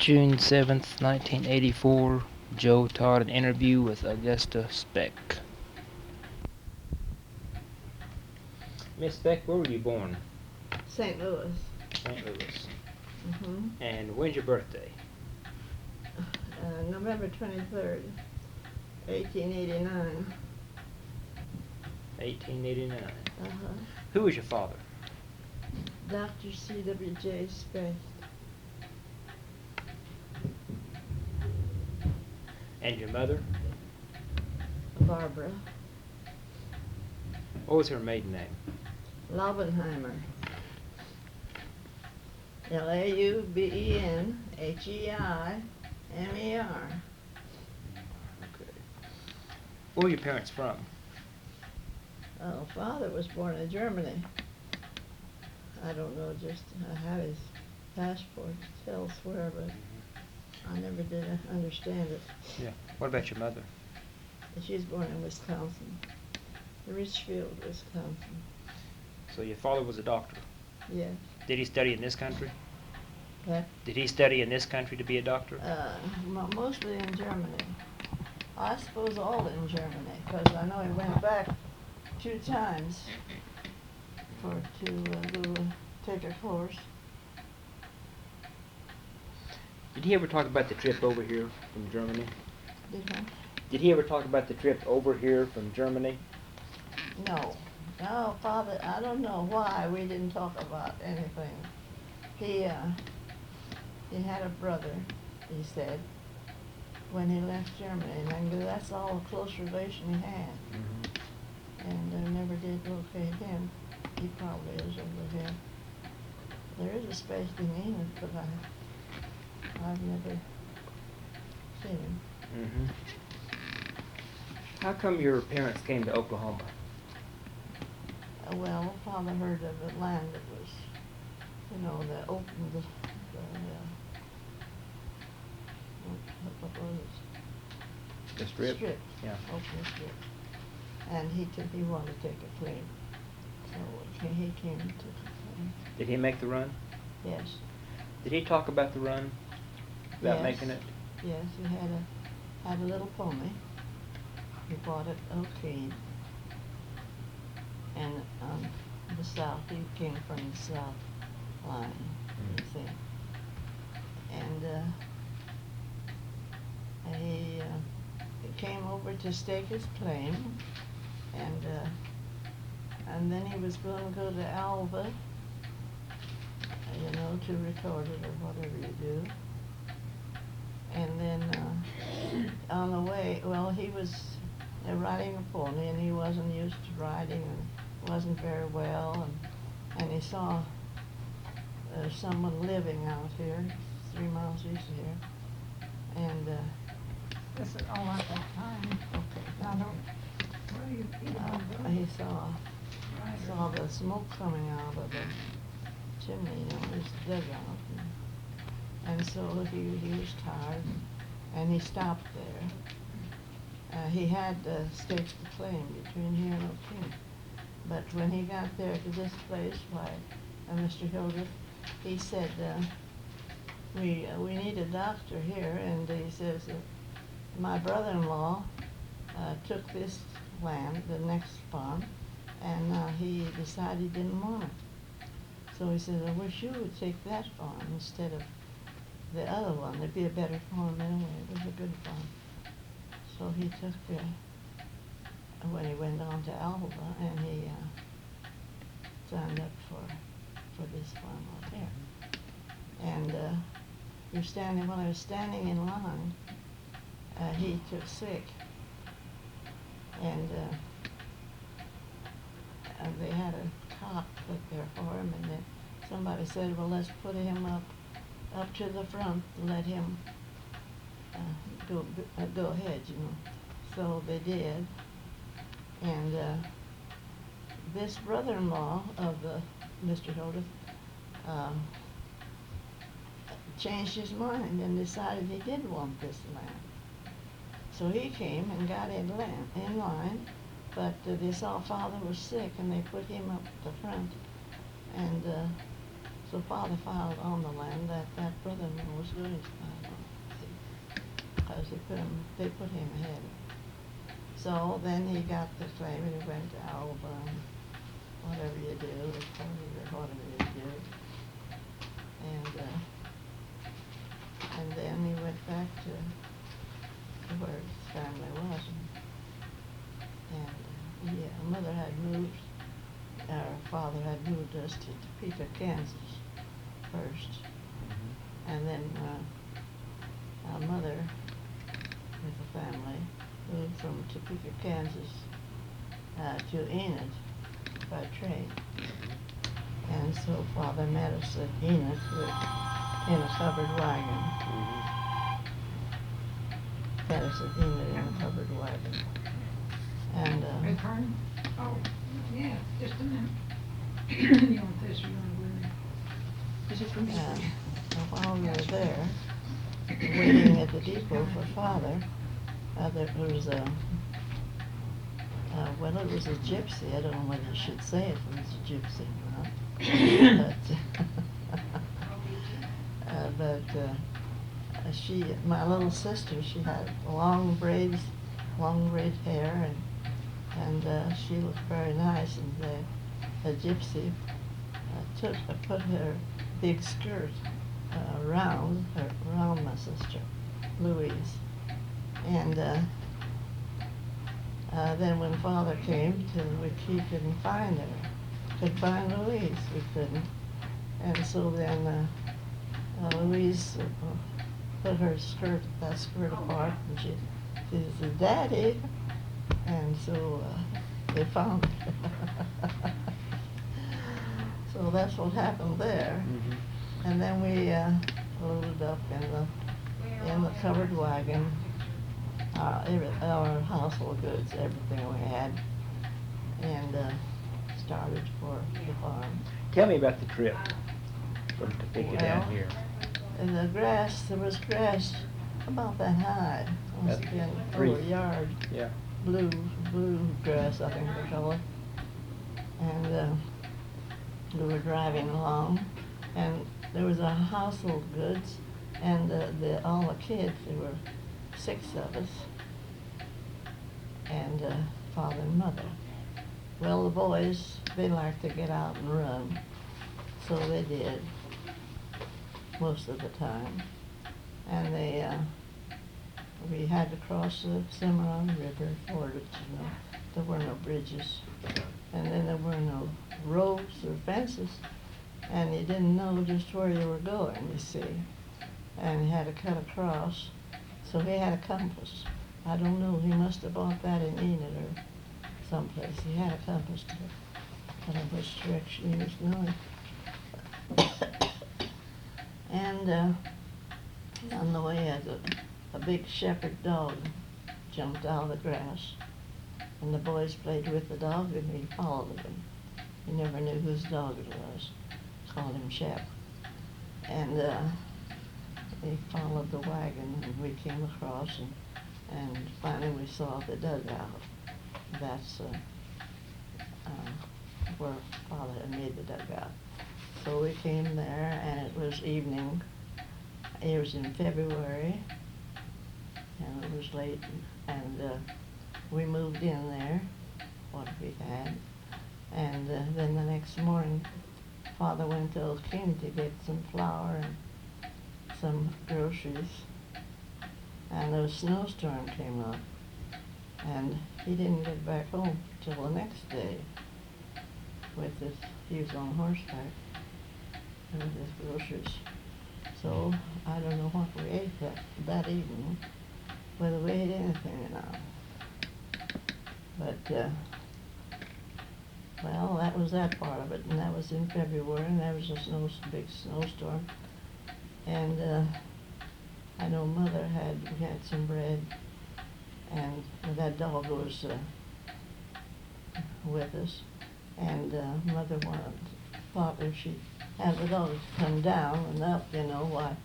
June 7th, 1984. Joe Todd, an interview with Augusta Specht. Miss Specht, where were you born? St. Louis. St. Louis. Mm-hmm. And when's your birthday? November 23rd, 1889. 1889. Uh-huh. Who was your father? Dr. C.W.J. Specht. And your mother? Barbara. What was her maiden name? Laubenheimer. Laubenheimer. Okay. Where were your parents from? Oh, father was born in Germany. I don't know, just I have his passport elsewhere, but I never did understand it. Yeah. What about your mother? She was born in Wisconsin, Richfield, Wisconsin. So your father was a doctor? Yes. Did he study in this country? What? Did he study in this country to be a doctor? Mostly in Germany. I suppose all in Germany, because I know he went back 2 times to take a course. Did he ever talk about the trip over here from Germany? Did he ever talk about the trip over here from Germany? No. No, Father, I don't know why we didn't talk about anything. He had a brother, he said, when he left Germany, and that's all the close relation he had. Mm-hmm. And I never did locate him. He probably is over here. There is a space in England, but I've never seen him. Mm-hmm. How come your parents came to Oklahoma? Well, Father heard of the land that was, that opened what was it? The Strip? Strip. Yeah. Open the Strip. And he wanted to take a plane. So he came and took a plane. Did he make the run? Yes. Did he talk about the run? About Yes. making it? Yes, he had a little pony. He bought it clean. And the south, he came from the south line, you see. And he came over to stake his claim, and then he was going to go to Alva, to record it or whatever you do. And then on the way, well, he was riding a pony, and he wasn't used to riding, and wasn't very well, and he saw someone living out here, 3 miles east of here, and This is all at that time. okay, Now, where are you he saw the smoke coming out of the chimney, his dugout, and so he was tired, and he stopped there. He had staked the claim between here and O'Keefe. But when he got there to this place, Mr. Hildreth, he said, we need a doctor here, and he says, my brother-in-law took this land, the next farm, and he decided he didn't want it. So he said, I wish you would take that farm instead of the other one. It'd be a better farm anyway. It was a good farm. So he took, when he went on to Alva, and he signed up for this farm out there. And when I was standing in line, he took sick. And they had a cot put there for him, and then somebody said, well, let's put him up to the front and let him go ahead, So they did, and this brother-in-law of Mr. Hildreth changed his mind and decided he did want this land. So he came and got in line, but they saw Father was sick, and they put him up at the front, and So Father filed on the land that that brother-in-law was going to file on, see, because they put him ahead. So then he got the claim and he went to Alabama, whatever you do, or whatever you do. And then he went back to where his family was. And mother had moved, our father had moved us to Topeka, Kansas first. And then our mother, with the family, moved from Topeka, Kansas to Enid by train. And so Father met us at Enid in a covered wagon. Met us at Enid in a covered wagon. And Hey, Carmen? Oh, yeah, just a minute. You want this, or you want to win it? This is for me. while we were there, waiting at the depot for Father, there was well, it was a gypsy. I don't know whether you should say it was a gypsy or not. But my little sister, she had long braid hair, and she looked very nice. And the gypsy put her big skirt around my sister, Louise. And then when Father came, he couldn't find her. Could find Louise, we couldn't. And so then Louise put her skirt apart, and she said, "Daddy," and so they found her. So that's what happened there. And then we loaded up in the covered wagon our household goods, everything we had, and started for the farm. Tell me about the trip from Topeka down here. And there was grass about that high. Must have been a yard. Yeah. Blue grass, I think they call it. And we were driving along, and there was a household goods, and all the kids, there were 6 of us, and father and mother. Well, the boys, they liked to get out and run, so they did most of the time. And we had to cross the Cimarron River, ford it, There were no bridges, and then there were no roads or fences, and you didn't know just where you were going, you see. And you had to cut across, so he had a compass. I don't know, he must have bought that in Enid or someplace. He had a compass to tell him which direction he was going. And on the way, a big shepherd dog jumped out of the grass, and the boys played with the dog, and we followed him. We never knew whose dog it was. Called him Shep. And we followed the wagon, and we came across, and finally we saw the dugout. That's where Father had made the dugout. So we came there, and it was evening. It was in February, and it was late, and we moved in there, what we had. And then the next morning, Father went to Old King to get some flour and some groceries, and a snowstorm came up, and he didn't get back home till the next day he was on horseback with his groceries. So I don't know what we ate that evening, whether we ate anything or not. But well, that was that part of it, and that was in February, and that was a big snowstorm. And I know Mother we had some bread, and that dog was with us, and Mother thought if she had the dog come down and up, why,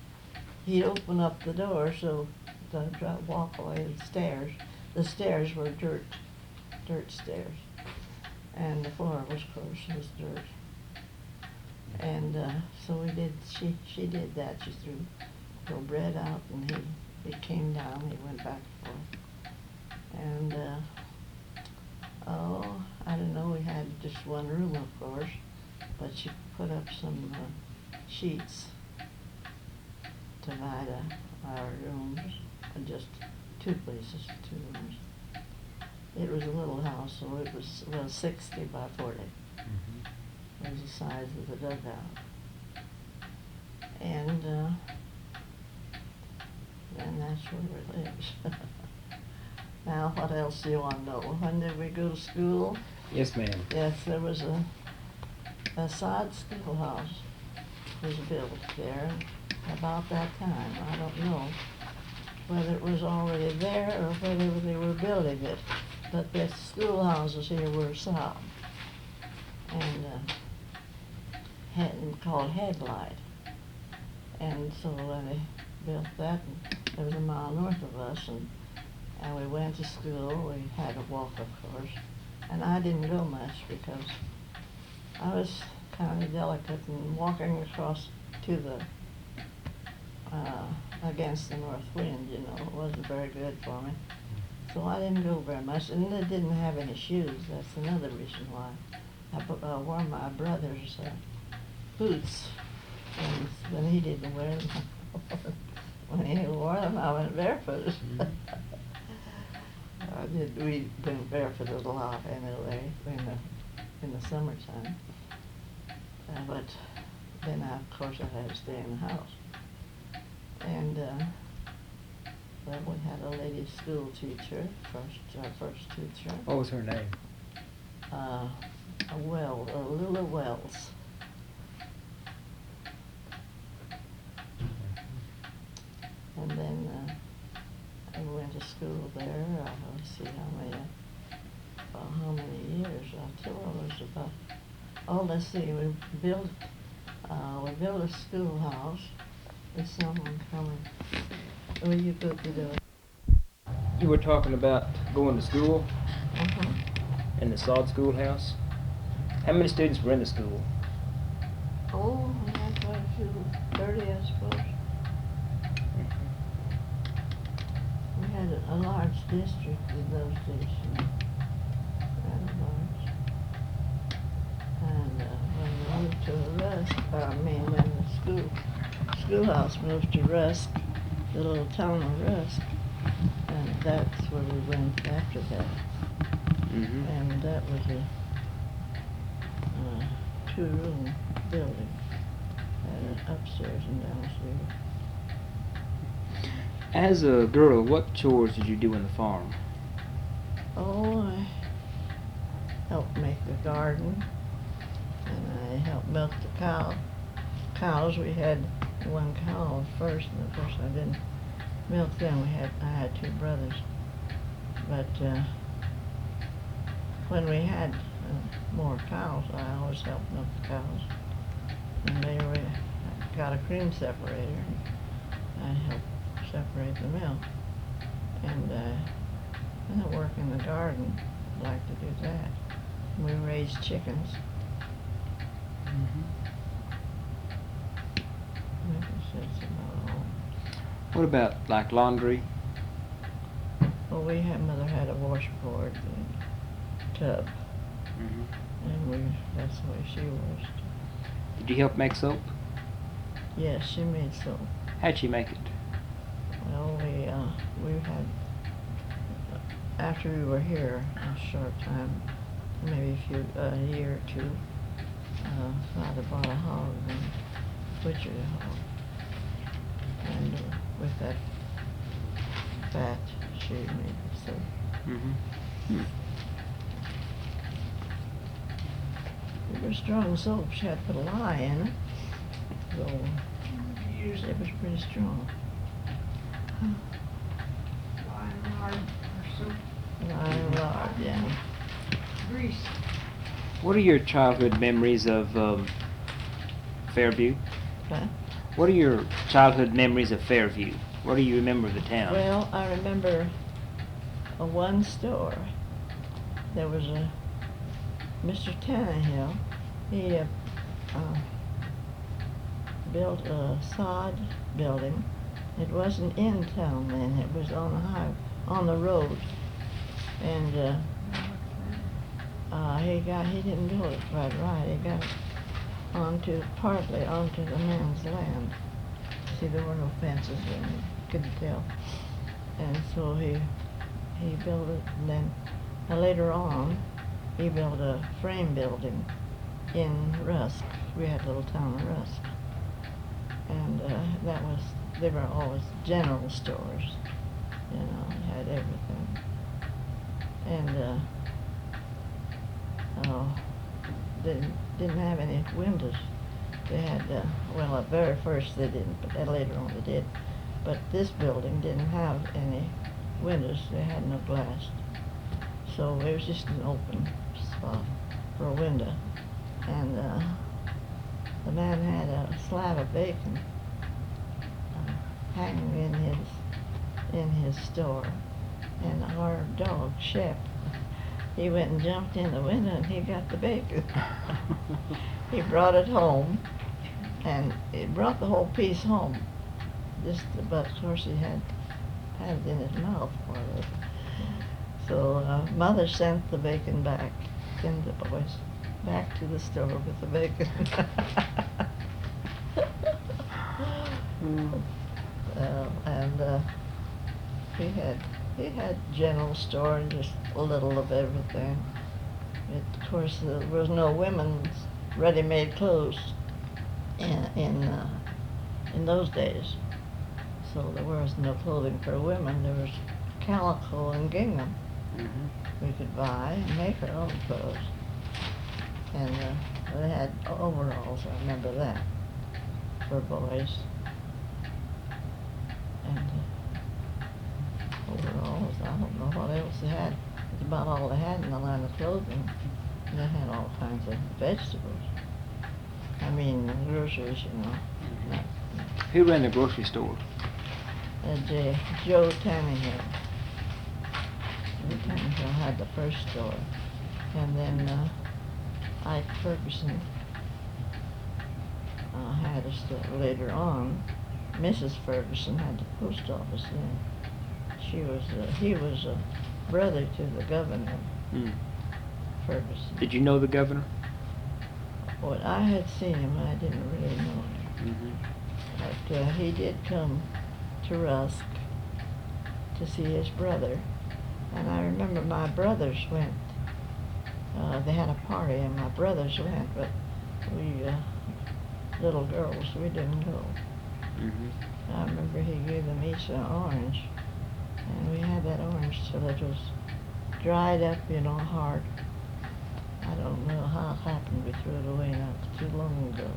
he'd open up the door so the walkway, the stairs were dirt stairs. And the floor was, of course, was dirt. And so we did. She did that. She threw her bread out, and he came down. He went back and forth. And oh, I don't know. We had just one room, of course, but she put up some sheets to divide our rooms, just two places, two rooms. It was a little house, so it was 60 by 40. It was the size of the dugout. And that's where it lives. Now, what else do you want to know? When did we go to school? Yes, ma'am. Yes, there was a sod schoolhouse was built there about that time. I don't know whether it was already there or whether they were building it. But the schoolhouses here were sod and called headlight. And so they built that, and it was a mile north of us, and we went to school. We had to walk, of course, and I didn't go much because I was kind of delicate, and walking across to the against the north wind, you know, it wasn't very good for me. So I didn't go very much, and they didn't have any shoes. That's another reason why. I wore my brother's boots, and when he didn't wear them, when he wore them, I went barefoot. We went barefoot a lot anyway in the summertime. But then, of course, I had to stay in the house. And then we had a lady school teacher, our first teacher. What was her name? Lila Wells. And then I went to school there. Let's see how many years. I told her it was about. Oh, let's see. We built a schoolhouse. Is someone coming? Will you go to the? You were talking about going to school Uh-huh. in the sod schoolhouse. How many students were in the school? Oh, we had quite a few. 30, I suppose. We had a large district in those days, you know, rather large. And when we moved to when the schoolhouse moved to Rusk, the little town of Rusk, and that's where we went after that. And that was a two-room building, upstairs and downstairs. As a girl, what chores did you do in the farm? Oh, I helped make the garden, and I helped milk the cows. We had one cow first, and of course I didn't milk them. I had two brothers, but when we had more cows, I always helped milk the cows, and they got a cream separator. I helped separate the milk, and I work in the garden. I'd like to do that. We raised chickens. I guess that's about all. What about like laundry? Well, Mother had a washboard and tub, and that's the way she washed. Did you help make soap? Yes, she made soap. How'd she make it? Well, we had, after we were here a short time, maybe a year or two, Father bought a hog and butchered a hog. And with that fat, she made the soap. It was strong soap. She had to put a lye in it, so usually it was pretty strong. Lime, lard, or soap, Lye and lard, yeah. grease. What are your childhood memories of Fairview? Huh? What are your childhood memories of Fairview? What do you remember of the town? Well, I remember one store. There was a Mr. Tannehill. He built a sod building. It wasn't in town then, it was on the road. And he didn't build it quite right. He got it partly onto the man's land. See, there were no fences and you couldn't tell. And so he built it, and then later on he built a frame building in Rusk. We had a little town of Rusk. And they were always general stores, you know, had everything. And didn't have any windows. They had, well, at very first they didn't, but later on they did. But this building didn't have any windows. They had no glass. So it was just an open spot for a window. And the man had a slab of bacon hanging in his store. And our dog, Shep, he went and jumped in the window and he got the bacon. He brought it home, and he brought the whole piece home. But of course he had it in his mouth for it. So Mother sent the bacon back, sent the boys back to the store with the bacon. And he had general store and just a little of everything. Of course, there was no women's ready-made clothes in those days. So there was no clothing for women. There was calico and gingham. We could buy and make our own clothes. And they had overalls, I remember that, for boys. And overalls, I don't know what else they had. It's about all they had in the line of clothing. And they had all kinds of vegetables. I mean, groceries, you know. Who ran the grocery store? Joe Tannehill. Joe Tannehill had the first store. And then Ike Ferguson had a store later on. Mrs. Ferguson had the post office then. He was a brother to the governor, Ferguson. Did you know the governor? Well, I had seen him, I didn't really know him. But he did come to Rusk to see his brother. And I remember my brothers went. They had a party and my brothers went, but we, little girls, we didn't go. I remember he gave them each an orange. And we had that orange till it was dried up, you know, hard. I don't know how it happened. We threw it away not too long ago.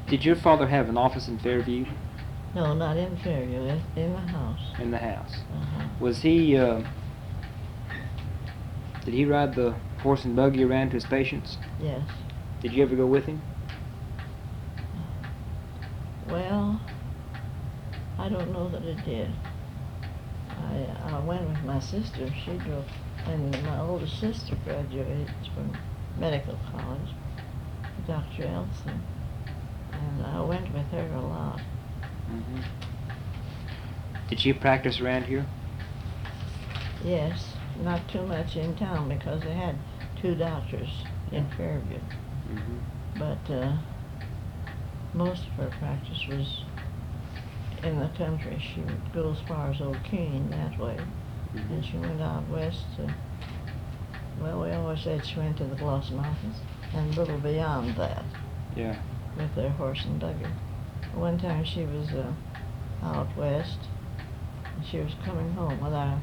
Did your father have an office in Fairview? No, not in Fairview, in the house. In the house. Uh-huh. Was he, did he ride the horse and buggy around to his patients? Yes. Did you ever go with him? Well, I don't know that it did. I went with my sister. She drove, and my oldest sister graduated from medical college, Dr. Elsie, and I went with her a lot. Did she practice around here? Yes, not too much in town because they had 2 doctors in Fairview. But most of her practice was in the country. She would go as far as Old Keene that way. And she went out west to, well, we always said she went to the Gloss Mountains and a little beyond that. Yeah. With their horse and buggy. One time she was out west and she was coming home with our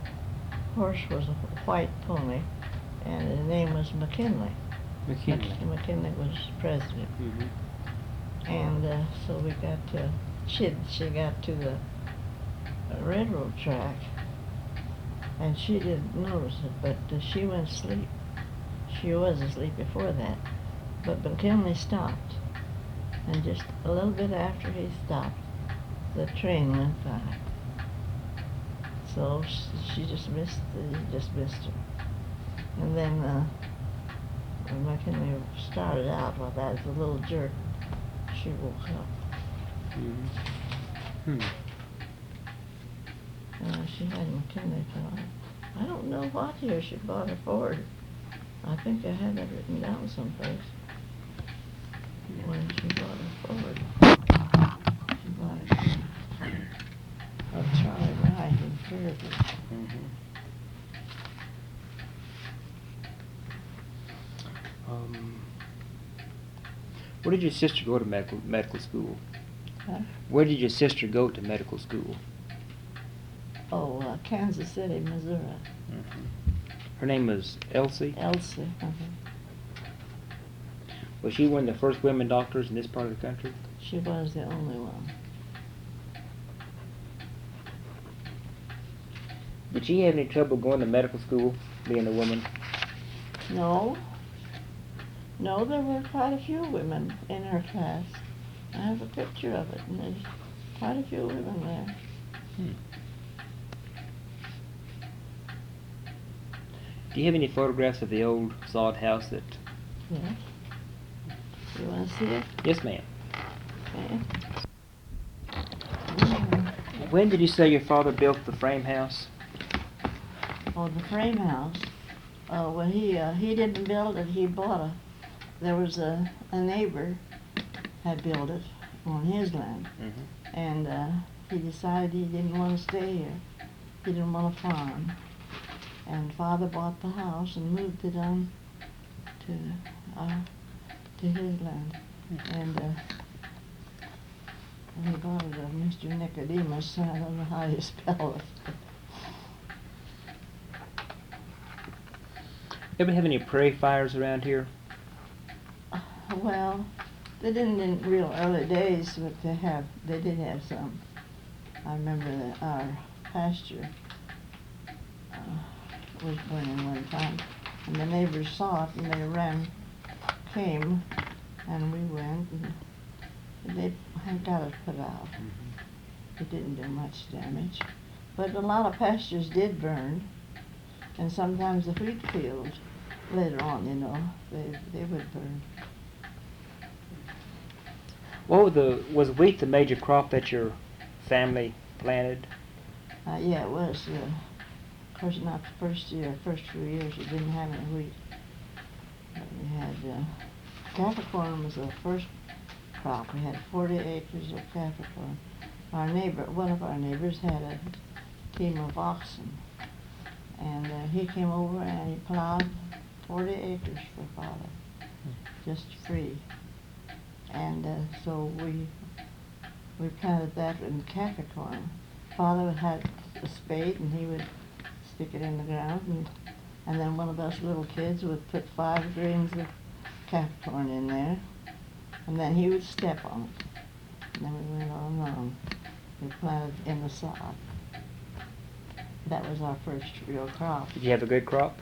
horse was a white pony and his name was McKinley. McKinley was president. And so we got to, she got to the railroad track and she didn't notice it, but she went to sleep. She was asleep before that. But McKinley stopped, and just a little bit after he stopped, the train went by. So she just missed her. And then when McKinley started out with that as a little jerk, she woke up. Mm-hmm. She had McKinley for, I don't know what year she bought a Ford. I think I had that written down someplace. When she bought a Ford. She bought a Charlie Wright in Fairview. Mm-hmm. Where did your sister go to medical school? Huh? Where did your sister go to medical school? Oh, Kansas City, Missouri. Mm-hmm. Her name was Elsie? Elsie. Was she one of the first women doctors in this part of the country? She was the only one. Did she have any trouble going to medical school, being a woman? No. No, there were quite a few women in her class. I have a picture of it, and there's quite a few women there. Do you have any photographs of the old sod house that... Yes. You want to see it? Yes, ma'am. Okay. When did you say your father built the frame house? Oh, the frame house. When he didn't build it, he bought a. There was a neighbor had built it on his land, Mm-hmm. and he decided he didn't want to stay here. He didn't want to farm, and Father bought the house and moved it on to his land, and he bought it of Mr. Nicodemus. I don't know how you spell it. Ever have any prairie fires around here? Well, they didn't in real early days, but they did have some. I remember that our pasture was burning one time, and the neighbors saw it, and they came, and we went, and they got it put out. Mm-hmm. It didn't do much damage, but a lot of pastures did burn, and sometimes the wheat fields later on, they would burn. Was wheat the major crop that your family planted? Yeah, it was. Of course, not the first few years, we didn't have any wheat. But we had Capricorn was the first crop. We had 40 acres of Capricorn. One of our neighbors had a team of oxen, and he came over and he plowed 40 acres for Father, just free. And so we planted that in Capricorn. Father had a spade, and he would stick it in the ground, and then one of us little kids would put 5 grains of Capricorn in there, and then he would step on it. And then we went on and on. We planted in the sod. That was our first real crop. Did you have a good crop?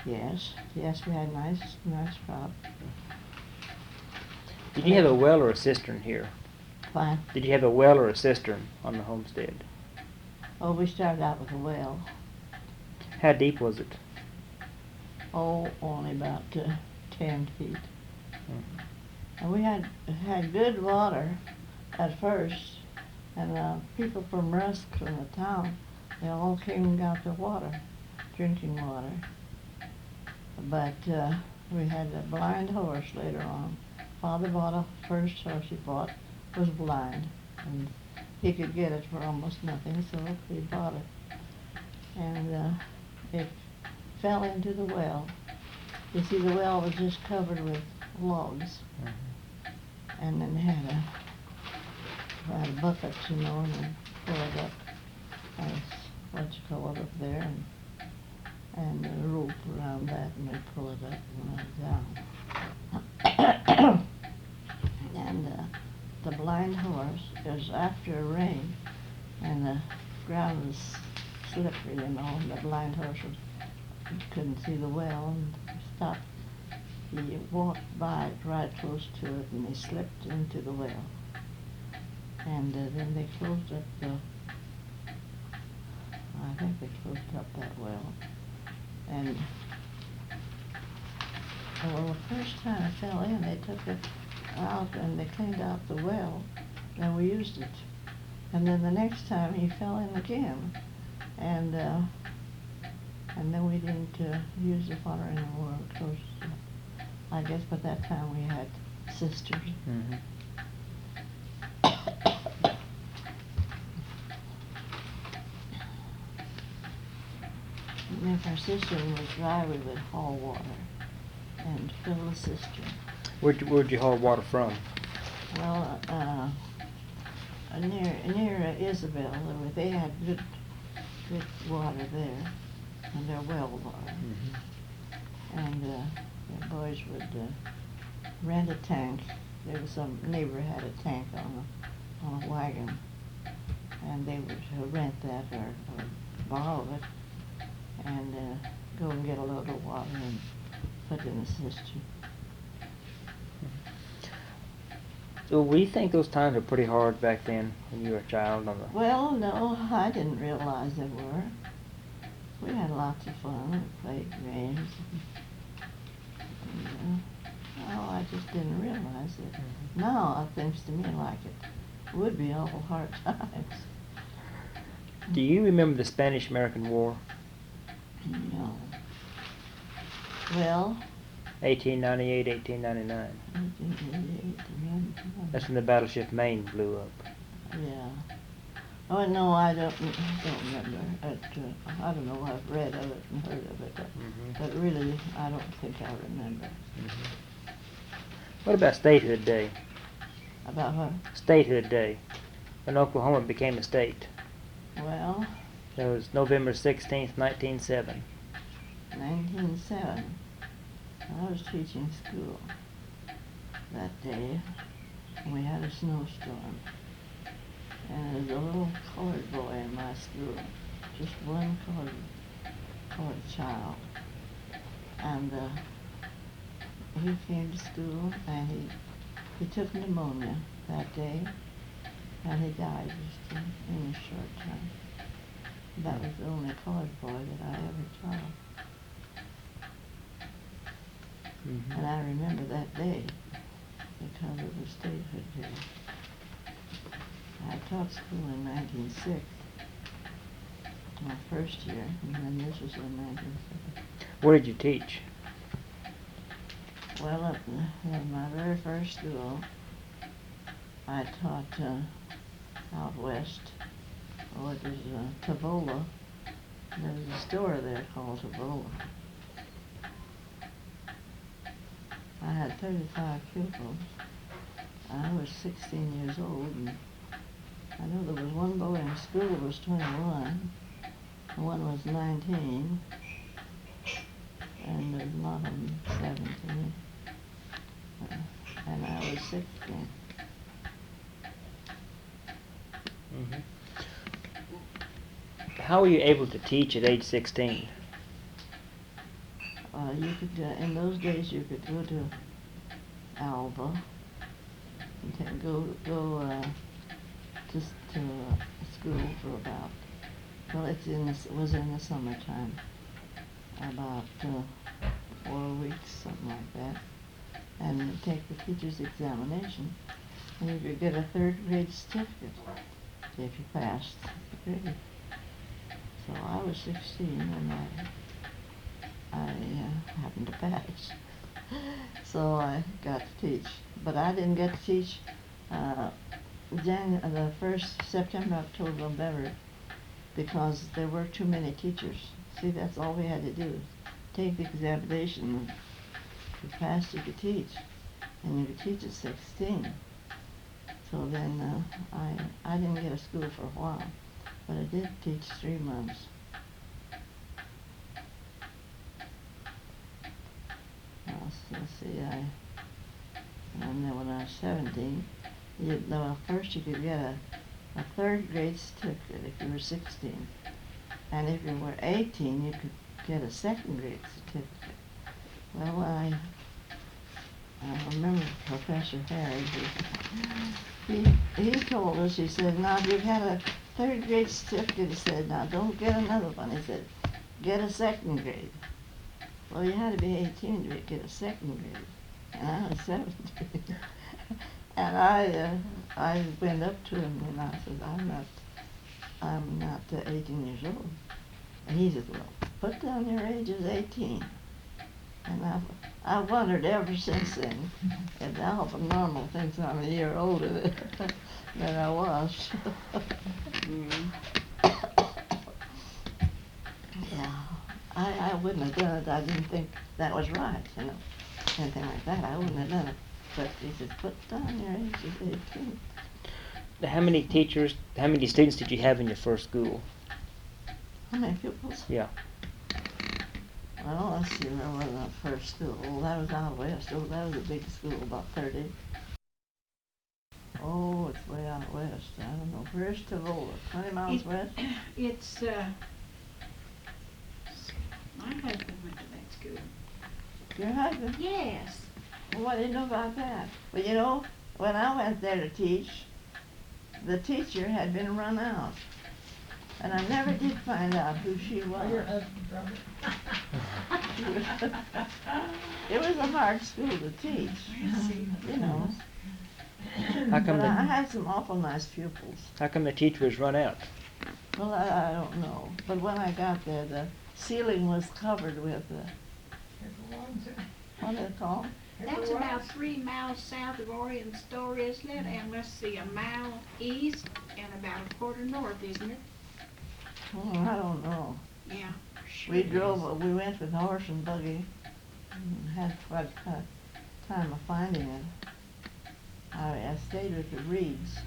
Yes, we had nice crop. Did you have a well or a cistern here? Fine. Did you have a well or a cistern on the homestead? Oh, we started out with a well. How deep was it? Oh, only about 10 feet. Mm-hmm. And we had good water at first, and people from Rusk, from the town, they all came and got the water, drinking water. But we had a blind horse later on. Father bought a first horse he bought, was blind, and he could get it for almost nothing, so we bought it. And it fell into the well. You see, the well was just covered with logs, and then had a bucket, and then pull it up, as what you call it up there, and a rope around that, and they pull it up and let it down. And the blind horse, it was after a rain, and the ground was slippery, and the blind horse couldn't see the well, and stopped. He walked by it right close to it, and he slipped into the well. And then they closed up I think they closed up that well. And Well, the first time I fell in, they took it out and they cleaned out the well, and we used it. And then the next time he fell in again, and then we didn't use the water anymore. Of course, I guess by that time we had cisterns. Mm-hmm. And if our cistern was dry, we would haul water and fill the cistern. Where'd you haul water from? Well, near Isabel, they had good water there, and their well water. Mm-hmm. And the boys would rent a tank. There was some neighbor had a tank on a wagon, and they would rent that or borrow it, and go and get a load of water and put it in the cistern. So we think those times were pretty hard back then when you were a child on the... Well, no, I didn't realize they were. We had lots of fun. We played games. I just didn't realize it. Mm-hmm. Now it seems to me like it would be awful hard times. Do you remember the Spanish-American War? No. Well, 1898, 1899. 1888. That's when the battleship Maine blew up. Yeah. Oh no, I don't remember. I don't know. I've read of it and heard of it, but really, I don't think I remember. Mm-hmm. What about Statehood Day? About what? Statehood Day, when Oklahoma became a state. Well, It was November 16th, 1907. 1907. I was teaching school that day, and we had a snowstorm. And there was a little colored boy in my school, just one colored child. And he came to school, and he took pneumonia that day, and he died just in a short time. That was the only colored boy that I ever taught. Mm-hmm. And I remember that day because it was Statehood Day. I taught school in 1906, my first year, and then this was in 1907. Where did you teach? Well, at my very first school, I taught out west. Oh, it was Tavola. There was a store there called Tavola. I had 35 pupils. I was 16 years old, and I know there was one boy in school who was 21, and one was 19, and there's not of them 17, and I was 16. Mm-hmm. How were you able to teach at age 16? You could, in those days, you could go to Alva and go to school for about, well, it was in the summertime, about 4 weeks, something like that, and take the teacher's examination, and you could get a third grade certificate if you passed the grade. So I was 16 and I happened to pass. So I got to teach. But I didn't get to teach the first September, October, November, because there were too many teachers. See, that's all we had to do. Take the examination. If you passed, you could teach. And you could teach at 16. So then I didn't get a school for a while. But I did teach 3 months. Let's see, and then when I was 17, first you could get a third grade certificate if you were 16. And if you were 18, you could get a second grade certificate. Well, I remember Professor Harry, he told us, he said, now if you've had a third grade certificate, he said, now don't get another one. He said, get a second grade. Well, you had to be 18 to get a second grade, and I was 17. And I went up to him and I said, I'm not 18 years old. And he said, well, put down your age as 18. And I wondered ever since then if Alpha Normal thinks I'm a year older than I was. Yeah, I wouldn't have done it. I didn't think that was right, you know, anything like that. I wouldn't have done it. But he said, put down your age as 18. Now, how many students did you have in your first school? How many pupils? Yeah. Well, let's see, where was that first school? Oh, that was out west. Oh, that was a big school, about 30. Oh, it's way out west. I don't know. Where's Topeka? 20 miles west? It's, my husband went to that school. Your husband? Yes. Well, what do you know about that? Well, you know, when I went there to teach, the teacher had been run out. And I never did find out who she was. Your husband, brother. It was a hard school to teach, you know. How come But I the had some awful nice pupils. How come the teacher was run out? Well, I don't know. But when I got there, the ceiling was covered with, what do they call them? That's about 3 miles south of Orion Store, isn't it? And let's see, a mile east and about a quarter north, isn't it? Oh, I don't know. Yeah. Sure We is. we went with horse and buggy and had quite a time of finding it. I stayed with the Reeds.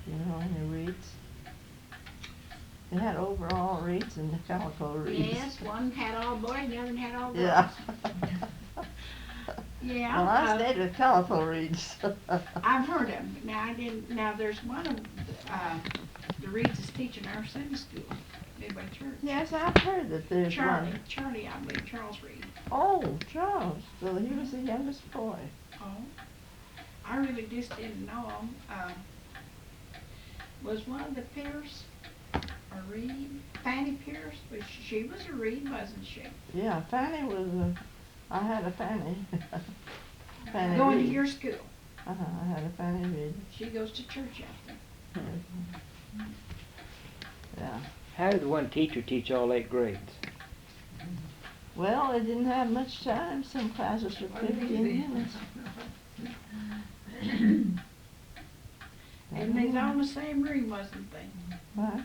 You know any Reeds? They had overall Reeds and the calico Reeds. Yes, one had all boys and the other had all girls. Yeah. Yeah. Well, I stayed with calico Reeds. I've heard of them, but now I didn't, now there's one of, the Reeds is teaching our Sunday school, Midway Church. Yes, I've heard that there's Charlie, one. Charlie, I believe, Charles Reed. Oh, Charles. Well, he was the youngest boy. Oh, I really just didn't know him. Was one of the Pierce a Reed? Fanny Pierce, she was a Reed, wasn't she? Yeah, Fanny was I had a Fanny. Fanny Going Reed. to your school. I had a Fanny Reed. She goes to church out there. Yeah. How did one teacher teach all 8 grades? Well, they didn't have much time. Some classes were 15 minutes. And they was all in the same room, wasn't they? What?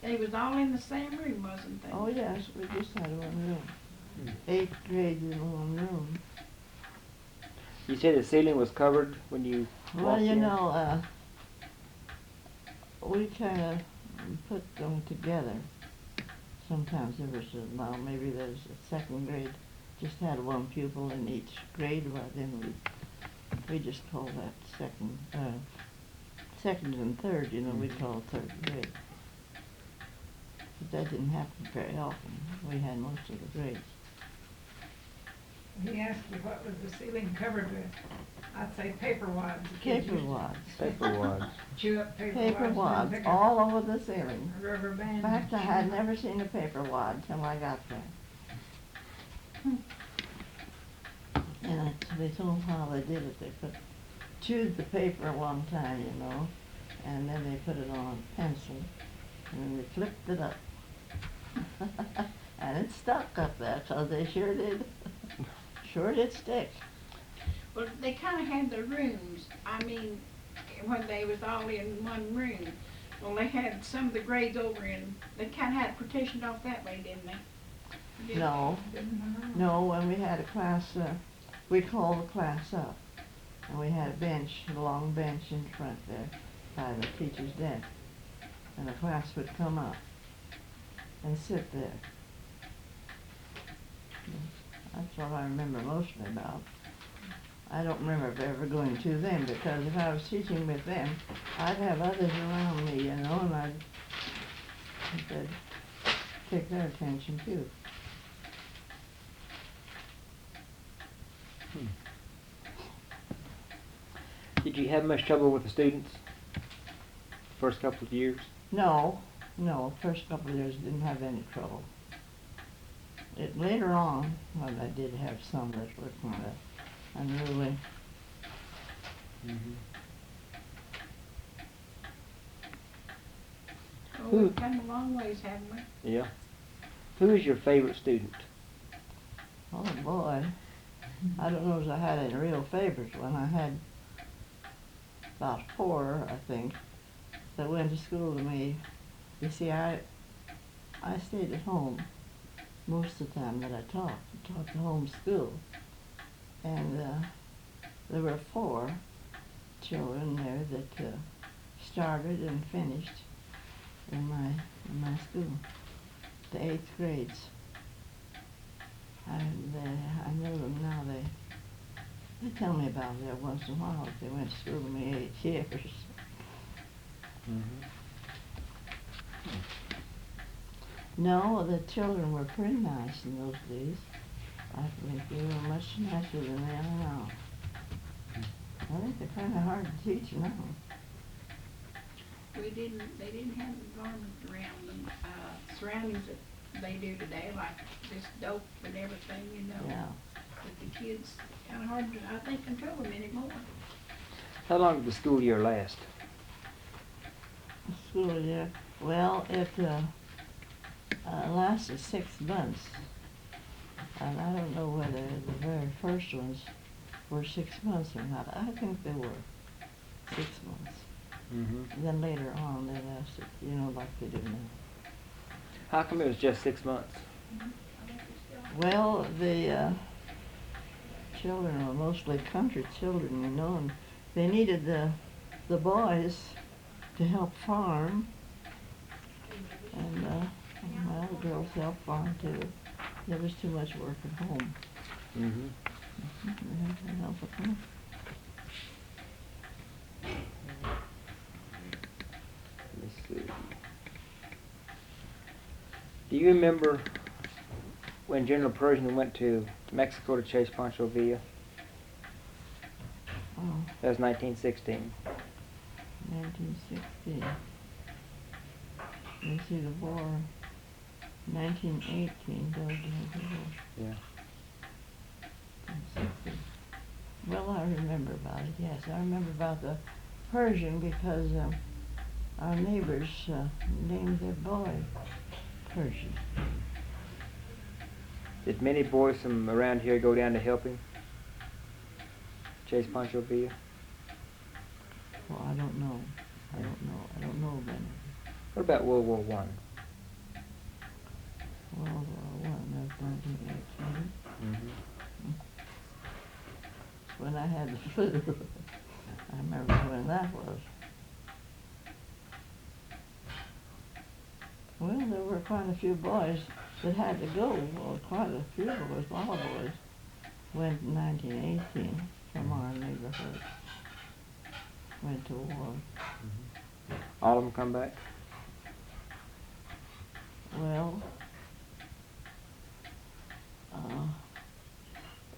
They was all in the same room, wasn't they? Oh, yes, we just had one room. Hmm. 8 grades in one room. You said the ceiling was covered when you Well, walked you in? know, we kind of put them together. Sometimes there was, well, maybe there's a second grade, just had one pupil in each grade, but then we just call that second and third, you know, we call third grade. But that didn't happen very often. We had most of the grades. He asked you what was the ceiling covered with. I'd say paper wads. The kids Paper used to wads. Paper wads. Chew up paper Paper wads. wads, and then pick all up over the ceiling. a rubber band. In fact, I had never seen a paper wad till I got there. And they told how they did it. They chewed the paper one time, you know, and then they put it on a pencil, and then they flipped it up. And it stuck up there, 'cause they sure did. Sure did stick. Well, they kind of had the rooms. I mean, when they was all in one room. Well, they had some of the grades over in, they kind of had it partitioned off that way, didn't they? No, no, when we had a class, we called the class up. And we had a bench, a long bench in front there by the teacher's desk. And the class would come up and sit there. That's what I remember mostly about. I don't remember ever going to them, because if I was teaching with them, I'd have others around me, you know, and I'd take their attention too. Did you have much trouble with the students? First couple of years? No, first couple of years didn't have any trouble. later on, well, I did have some that were kind of unruly. Oh, Who- we've come a long ways, haven't we? Yeah. Who is your favorite student? Oh boy, I don't know if I had any real favorites. When I had about 4, I think, that went to school to me. You see, I stayed at home most of the time that I taught the home school. And there were 4 children there that started and finished in my school, the 8th grades. I know them now. They tell me about it once in a while. They went to school with me 8 years. No, the children were pretty nice in those days. I think they were much nicer than they are now. I think they're kind of hard to teach now. They didn't have the garment around them, surroundings that they do today, like this dope and everything, you know. Yeah. But the kids, kind of hard to, I think, control them anymore. How long did the school year last? School year. Well, it lasted 6 months. And I don't know whether the very first ones were 6 months or not. I think they were 6 months. And then later on, they lasted, like they do now. How come it was just 6 months? Well, the children were mostly country children, and they needed the boys to help farm. And, well, the girls helped farm too. There was too much work at home. They had to help at home. Let's see. Do you remember when General Pershing went to Mexico to chase Pancho Villa? Oh, That was 1916. 1916. You see the war, 1918, Doug had the war. Yeah. 1916. Well, I remember about it, yes. I remember about the Persian because our neighbors named their boy Persian. Did many boys from around here go down to help him chase Pancho Villa? Well, I don't know. I don't know of any. What about World War One? World War I, that was 1918. When I had the flu. I remember when that was. Well, there were quite a few boys that had to go. Well, quite a few boys, a lot of boys, went in 1918 from our neighborhood. Went to war. All of them come back? Well,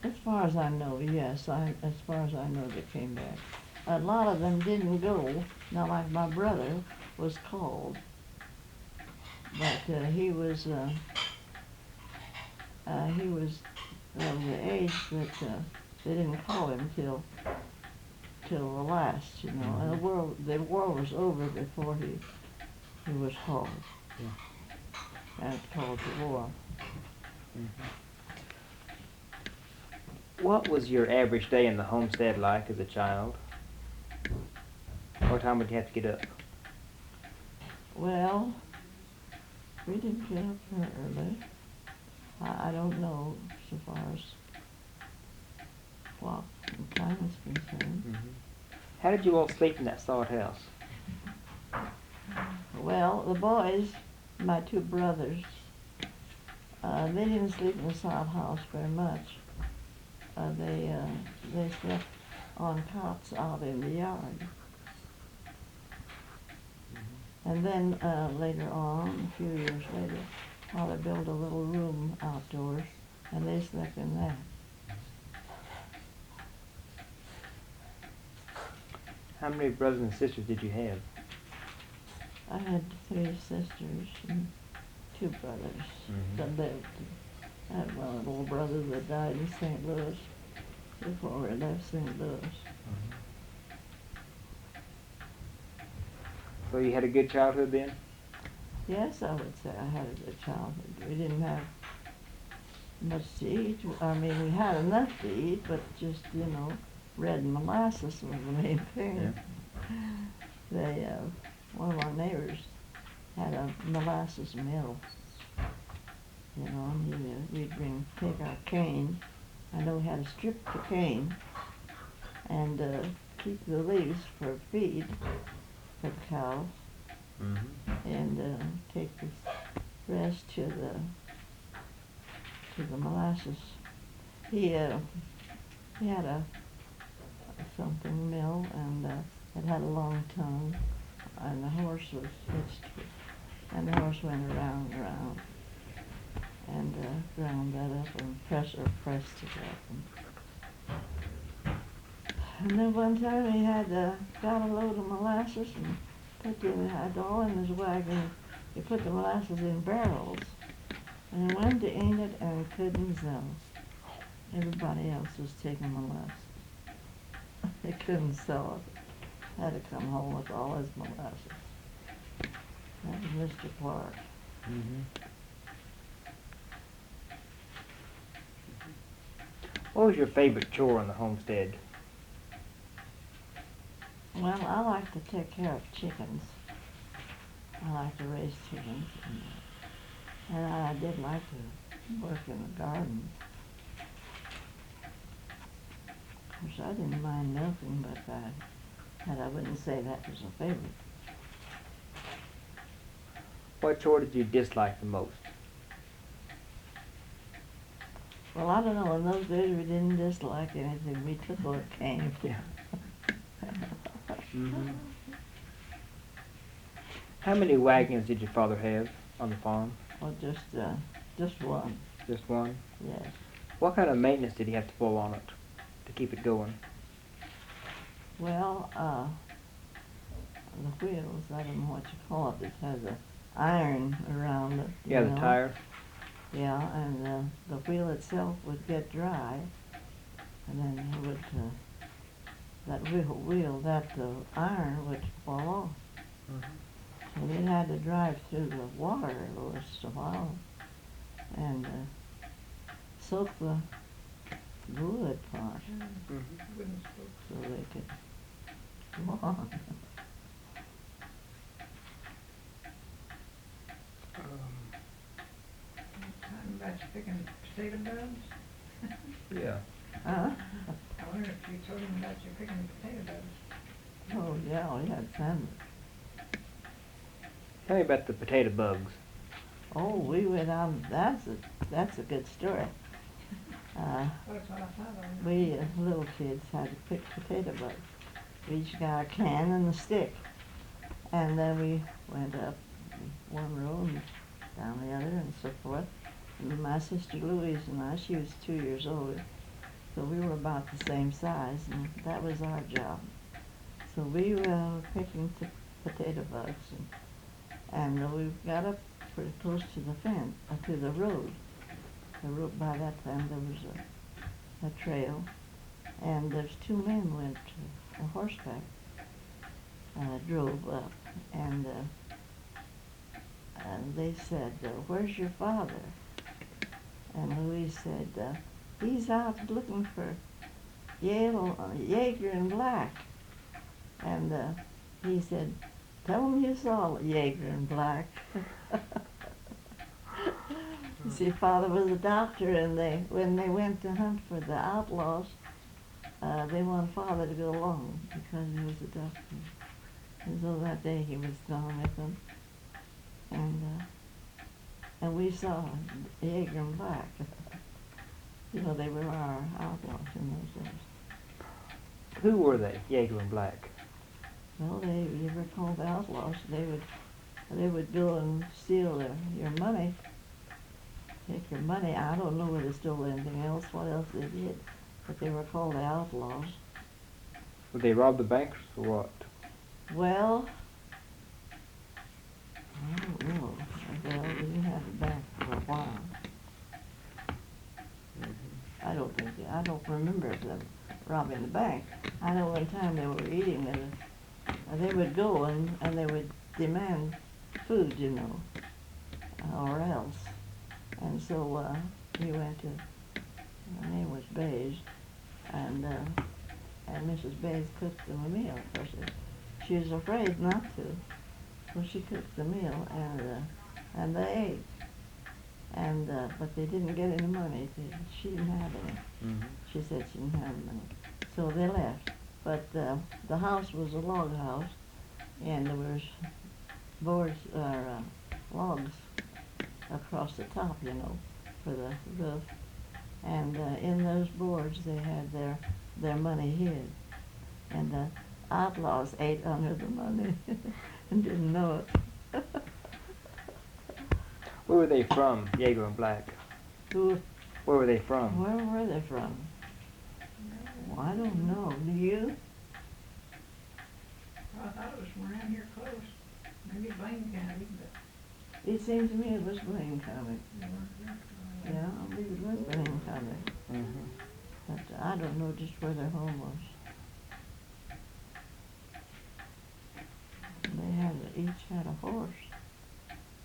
as far as I know, yes. As far as I know, they came back. A lot of them didn't go. Not like my brother was called, but he was of the age that they didn't call him till the last, And the war was over before he was called. And called to war. What was your average day in the homestead like as a child? What time would you have to get up? Well, we didn't get up very early. I don't know so far as clock and time is concerned. How did you all sleep in that sod house? Well, the boys, my 2 brothers, they didn't sleep in the sod house very much. They slept on cots out in the yard. And then later on, a few years later, Father built a little room outdoors, and they slept in that. How many brothers and sisters did you have? I had 3 sisters and 2 brothers that lived. I had one little brother that died in St. Louis before we left St. Louis. So you had a good childhood then? Yes, I would say I had a good childhood. We didn't have much to eat. I mean, we had enough to eat, but just, bread and molasses was the main thing. They, one of our neighbors had a molasses mill. And we'd take our cane. I know we had to strip the cane and keep the leaves for feed for the cows. And take the rest to the molasses. He had a something mill, and it had a long tongue, and the horse was hitched to it, and the horse went around and around, and ground that up and pressed it up. And then one time he had got a load of molasses and had all in his wagon. He put the molasses in barrels, and he went to eat it and couldn't sell. Everybody else was taking molasses. They couldn't sell it. Had to come home with all his molasses. That was Mr. Clark. What was your favorite chore on the homestead? Well, I like to take care of chickens. I like to raise chickens, and I did like to work in the garden. Of course, I didn't mind milking, but I wouldn't say that was a favorite. What chore did you dislike the most? Well, I don't know. In those days, we didn't dislike anything. We took what came. How many wagons did your father have on the farm? Well, just one. Just one? Yes. What kind of maintenance did he have to pull on it to keep it going? Well, the wheels, I don't know what you call it. It has a iron around it. Yeah, the tire. Yeah, and the wheel itself would get dry, and then it would, the iron would fall off. So they had to drive through the water just a while and soak the wood part so they could go on. Talking about you picking potato bugs? Yeah. Huh? I wonder if you told him about you picking potato bugs. Oh, yeah, we had sandwich. Tell me about the potato bugs. Oh, we went out, that's a good story. That's what I thought of. We little kids had to pick potato bugs. We each got a can and a stick. And then we went up one row and down the other and so forth. And my sister Louise and I, she was 2 years older, so we were about the same size, and that was our job. So we were picking potato bugs, and we got up pretty close to the fence, to the road. The road, by that time there was a trail, and there's two men went on horseback, drove up, and they said, "Where's your father?" And Louise said, "He's out looking for Jaeger and Black." And he said, "Tell him you saw Jaeger and Black." You see, Father was a doctor, and when they went to hunt for the outlaws, they wanted Father to go along because he was a doctor. And so that day he was gone with them, and we saw Jaeger and Black. You know, they were our outlaws in those days. Who were they, Jaeger and Black? Well, they were called the outlaws. They would go and steal your money, take your money. I don't know whether they stole anything else, what else they did, but they were called the outlaws. Would they rob the banks or what? Well, I don't know. Well, we didn't have it back for a while. I don't remember them robbing the bank. I know one time they were eating and they would go and they would demand food, you know, or else. And so we went to, her name was Bays, and Mrs. Bays cooked them a meal. Of course, she was afraid not to, so she cooked the meal, and they ate. And but they didn't get any money. She didn't have any. Mm-hmm. She said she didn't have money, so they left. But the house was a log house, and there was boards or logs across the top, you know, for the roof. And in those boards they had their money hid. And the outlaws ate under the money and didn't know it. Where were they from, Jaeger and Black? Who, Where were they from? where were they from? Well, I don't know. Do you? I thought it was from around here close, maybe Blaine County, but It seems to me it was Blaine County. they weren't there. Yeah, I believe it was Blaine County. Mm-hmm. But I don't know just where their home was. They each had a horse,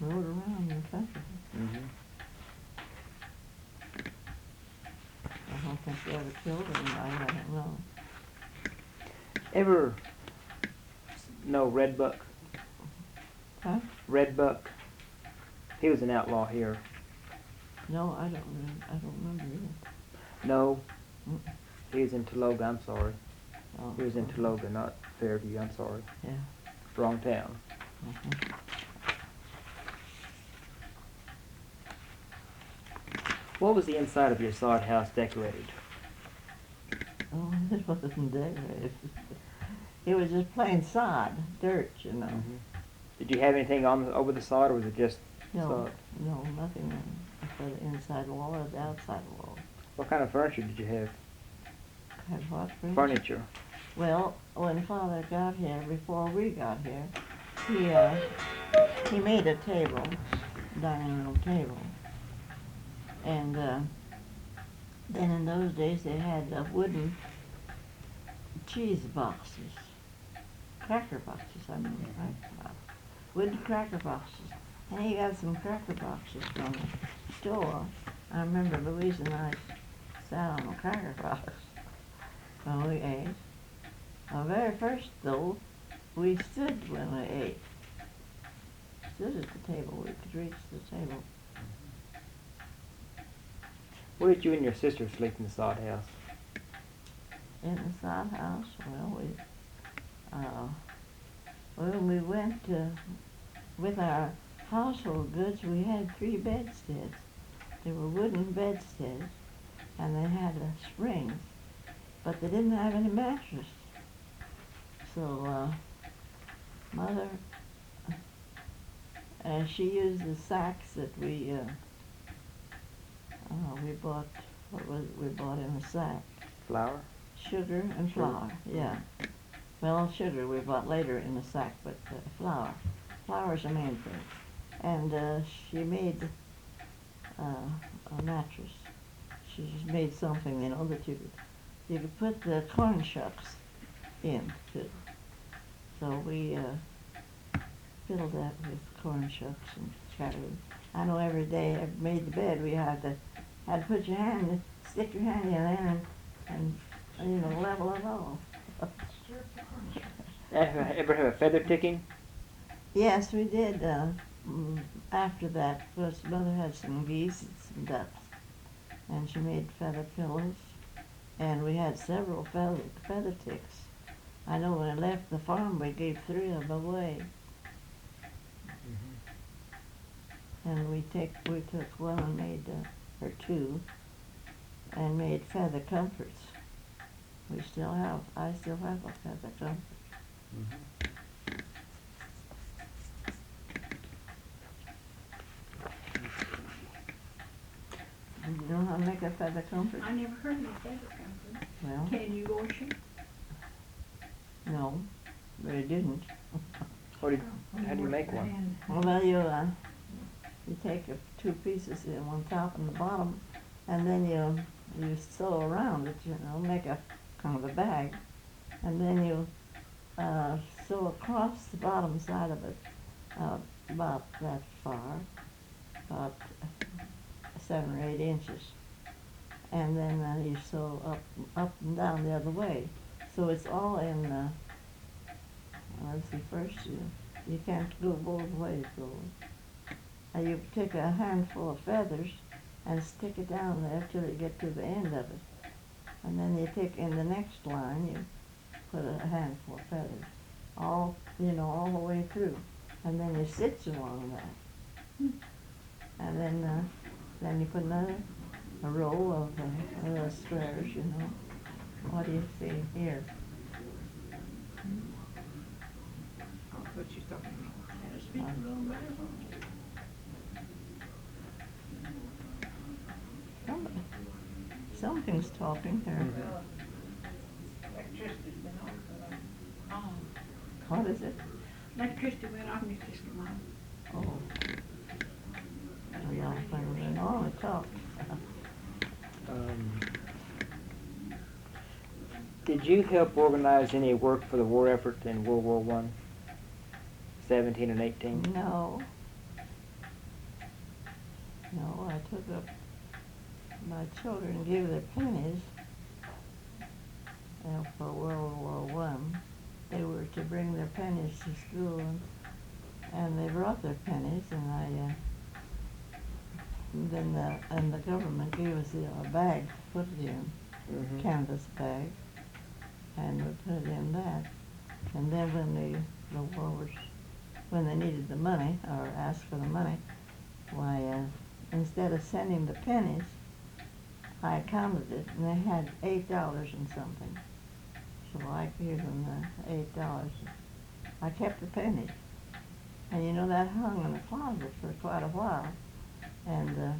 rode around the country. Mm-hmm. I don't think they ever killed anybody, I don't know. Ever know Red Buck? Huh? Red Buck. He was an outlaw here. No, I don't remember either. No. Mm. He was in Topeka, I'm sorry. Oh, He was in okay. Topeka, not Fairview, I'm sorry. Yeah. Wrong town. Mhm. What was the inside of your sod house decorated? Oh, it wasn't decorated. It was just plain sod, dirt, you know. Mm-hmm. Did you have anything over the sod, or was it just No, sod? no, nothing for the inside wall or the outside wall. What kind of furniture did you have? Had what? French? Furniture. Well, when Father got here, before we got here, he made a table, dining room table, and then in those days they had wooden cheese boxes, cracker boxes. I mean, right? Wooden cracker boxes, and he got some cracker boxes from the store. I remember Louise and I sat on a cracker box when we ate. Very first, though, we stood when we ate. Stood at the table. We could reach the table. Where did you and your sister sleep in the sod house? In the sod house, when we went with our household goods, we had 3 bedsteads. They were wooden bedsteads, and they had springs, but they didn't have any mattress. So Mother, she used the sacks that we bought. We bought in a sack? Flour? Sugar and flour. Yeah. Well, sugar we bought later in a sack, but flour. Flour's the main thing. And she made a mattress. She just made something, you know, that you could put the corn shucks in too. So we filled that with corn shucks and carrots. I know every day I made the bed, we had to put your hand, stick your hand in there and you know, level it off. Ever have a feather ticking? Yes, we did. After that, because Mother had some geese and some ducks, and she made feather pillows, and we had several feather ticks. I know when I left the farm, we gave 3 of them away, and we took one and made or 2, and made feather comforts. I still have a feather comfort. You know how to make a feather comfort? I never heard of a feather comfort. Well, Can you wash them? no, but it didn't. How do you make one? Well, you take 2 pieces in one top and the bottom, and then you you sew around it, you know, make a kind of a bag, and then you sew across the bottom side of it about that far, about 7 or 8 inches, and then you sew up and down the other way. So it's all in. Let's see. First, you can't go both ways, though. You take a handful of feathers and stick it down there till you get to the end of it, and then you take in the next line. You put a handful of feathers, all all the way through, and then you stitch along that, and then you put a row of squares. What do you see here? What you talking about? Can I speak a little bit? Something's talking here. Electricity's been on. What is it? Electricity went off and it just come on. Oh. Well, when all it talks. Did you help organize any work for the war effort in World War I, 17 and 18? No. No, I took up my children gave their pennies for World War One. They were to bring their pennies to school, and they brought their pennies, and then the government gave us a bag to put it in, Mm-hmm. canvas bag, and we put it in that. And then the war was, when they needed the money or asked for the money, why instead of sending the pennies, I counted it, and they had $8 and something. So I gave them the $8. I kept the pennies, and that hung in the closet for quite a while. And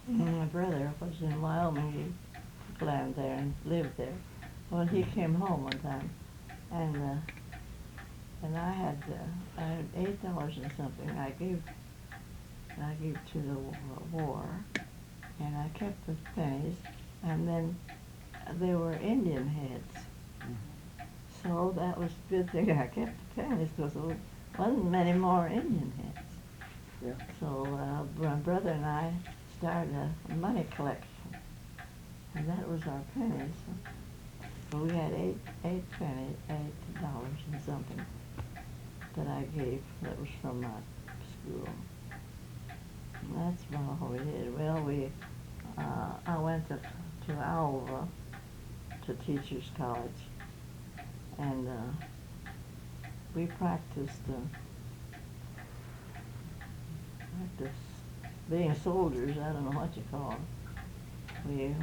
my brother was in Wyoming. He took land there and lived there. Well, he came home one time, and I had $8 and something. I gave to the war, and I kept the pennies, and then they were Indian heads. So that was a good thing I kept the pennies, because there wasn't many more Indian heads. Yeah. So my brother and I started a money collection, and that was our pennies. So we had $8 and something that I gave. That was from my school. And that's about all we did. Well, I went to Alva to Teachers College, and we practiced being soldiers. I don't know what you call them.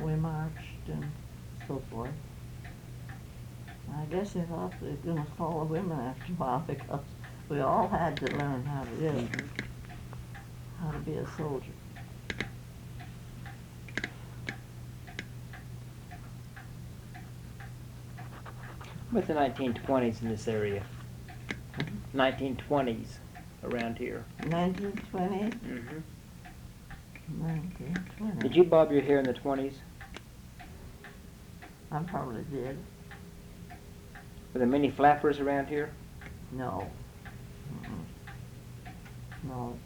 We marched and so forth. I guess they thought they were going to call the women after a while, because we all had to learn how to do it, how to be a soldier. What's the 1920s in this area? 1920s around here. 1920? Mm-hmm. 1920. Did you bob your hair in the 20s? I probably did. Were there many flappers around here? No. No.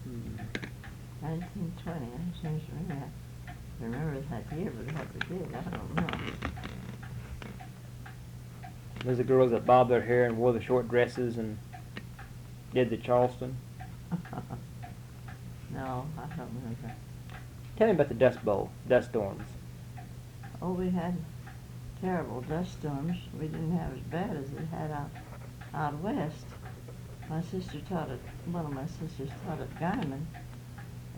Hmm. 1920. I seem to remember that year, but what we did, I don't know. Those the girls that bobbed their hair and wore the short dresses and did the Charleston? No, I don't remember. Tell me about the dust storms. Oh, we had terrible dust storms. We didn't have as bad as it had out west. My sister taught at, one of my sisters taught at Guyman,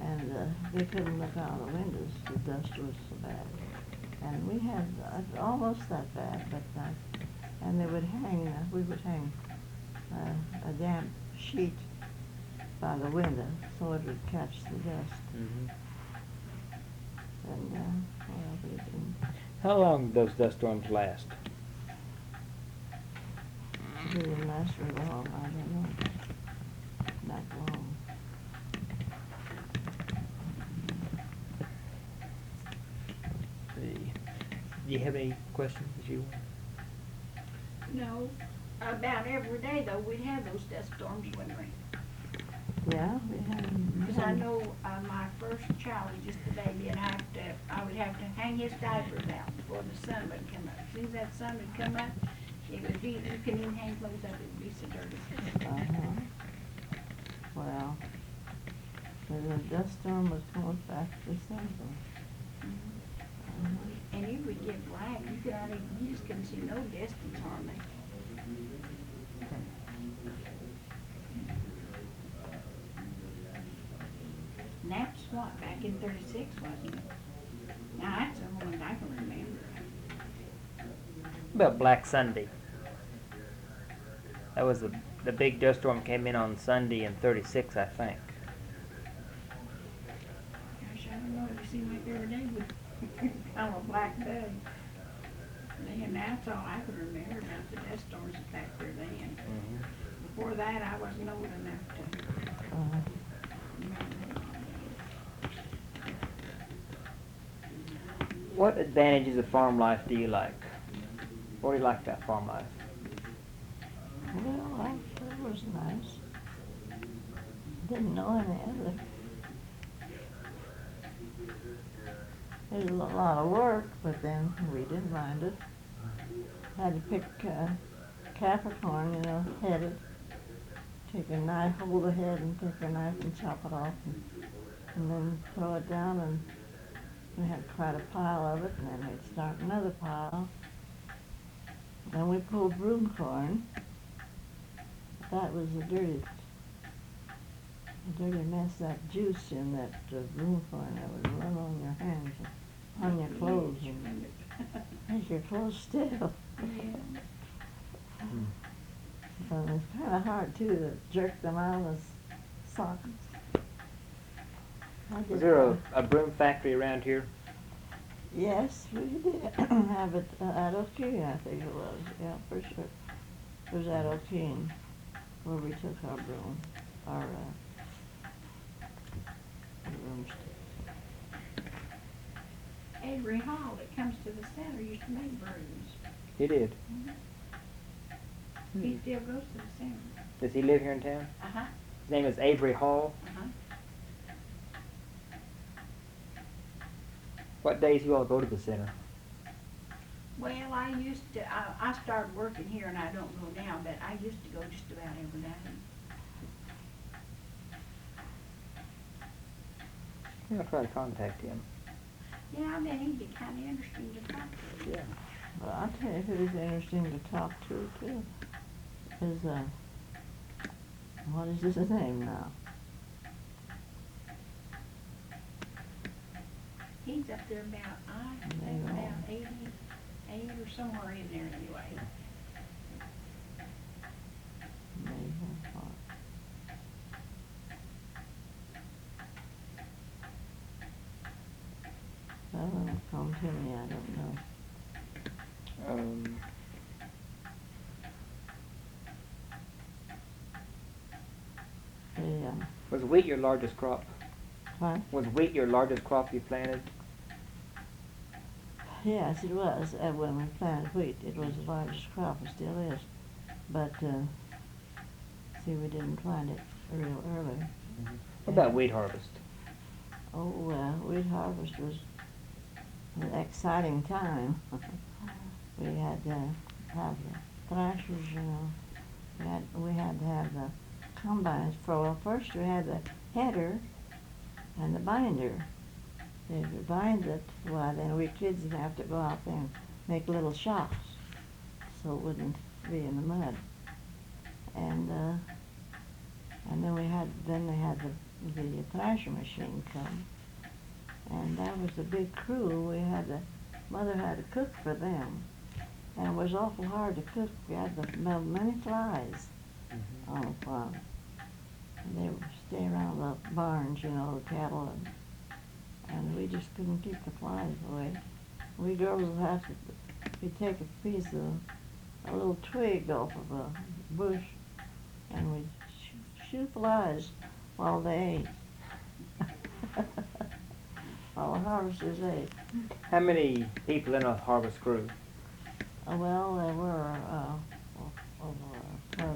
and they couldn't look out the windows. The dust was so bad. And we had almost that bad, but and they would hang, we would hang a damp sheet by the window so it would catch the dust. Mm-hmm. And well, we didn't. How long do those dust storms last? It didn't last very long, I don't know. Not long. See. Do you have any questions that you want? No, about every day though, we'd have those dust storms, wouldn't we? Yeah, we had. Because I know my first child was just a baby, and I would have to hang his diapers out before the sun would come up. As soon as that sun would come up, it would be, you couldn't even hang clothes up, it would be so dirty. Well, the dust storm was coming back December. And you would get black, you just couldn't see no distance hardly. And that's what, back in 36, wasn't it? Now, that's the only one I can remember. About Black Sunday. That was the big dust storm came in on Sunday in 36, I think. Gosh, I don't know, it seemed like every day would come a black day. And that's all I can remember about the dust storms back there then. Before that, I wasn't old enough to remember. What advantages of farm life do you like? What do you like about farm life? Well, it was nice. Didn't know any other. It was a lot of work, but then we didn't mind it. Had to pick Capricorn, headed. Take a knife, hold the head, and take a knife and chop it off, and then throw it down, and we had quite a pile of it, and then we'd start another pile. Then we pulled broom corn. That was a dirty mess, that juice in that broom corn that would run on your hands and on your clothes and make your clothes still. And it's kind of hard too to jerk them out of the socks. Was there a broom factory around here? Yes, we did have it at O'Keene, I think it was. Yeah, for sure. It was at O'Keene where we took our broom, our broomstick. Avery Hall that comes to the center used to make brooms. He did. He still goes to the center. Does he live here in town? Uh-huh. His name is Avery Hall. Uh-huh. What days do you all go to the center? Well, I used to, I started working here and I don't go now, but I used to go just about every day. I'll try to contact him. Yeah, I bet he'd be kind of interesting to talk to. Yeah. Well, I'll tell you who's interesting to talk to too. Is what is his name now? He's up there about, I think about 88 or somewhere in there anyway. Well, it'll come to me, I don't know. Was wheat your largest crop? What? Was wheat your largest crop you planted? Yes, it was. When we planted wheat, it was the largest crop, it still is. But, see, we didn't plant it real early. What about wheat harvest? Oh, well, wheat harvest was an exciting time. We had to have the thrashers, we had to have the combines for, well, first we had the header and the binder. If you bind it, well, then we kids would have to go out there and make little shocks so it wouldn't be in the mud. And then they had the thrasher machine come, and that was a big crew. Mother had to cook for them, and it was awful hard to cook. We had to melt many flies on the farm. And they would stay around the barns, the cattle, and we just couldn't keep the flies away. We girls would have to, we'd take a piece of a little twig off of a bush, and we'd shoot flies while they ate. While the harvesters ate. How many people in a harvest crew? Well, there were, for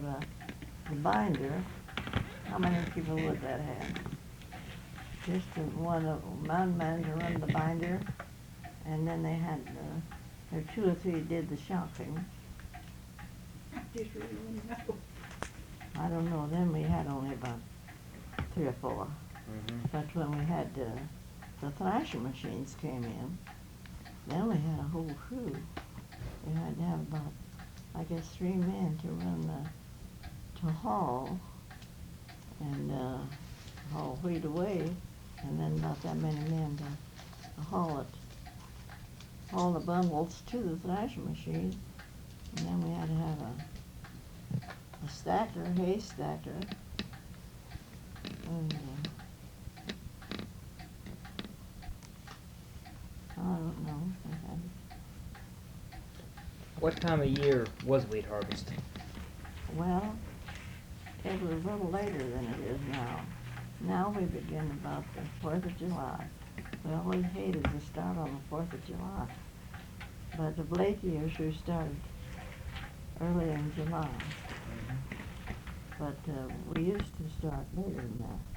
the binder, how many people would that have? Just one manager run the binder, and then they had, there were 2 or 3 did the shopping. I just really want to know. I don't know, then we had only about 3 or 4. Mm-hmm. But when we had, the thrashing machines came in, then we had a whole crew. We had to have about, I guess, 3 men to run to haul and haul wheat away, and then about that many men to haul the bundles to the thrashing machine, and then we had to have a stacker, hay stacker, and I don't know. I had, What time of year was wheat harvest? well, it was a little later than it is now. Now we begin about the 4th of July. We always hated to start on the 4th of July. But the Blake years we started early in July. But we used to start later than that.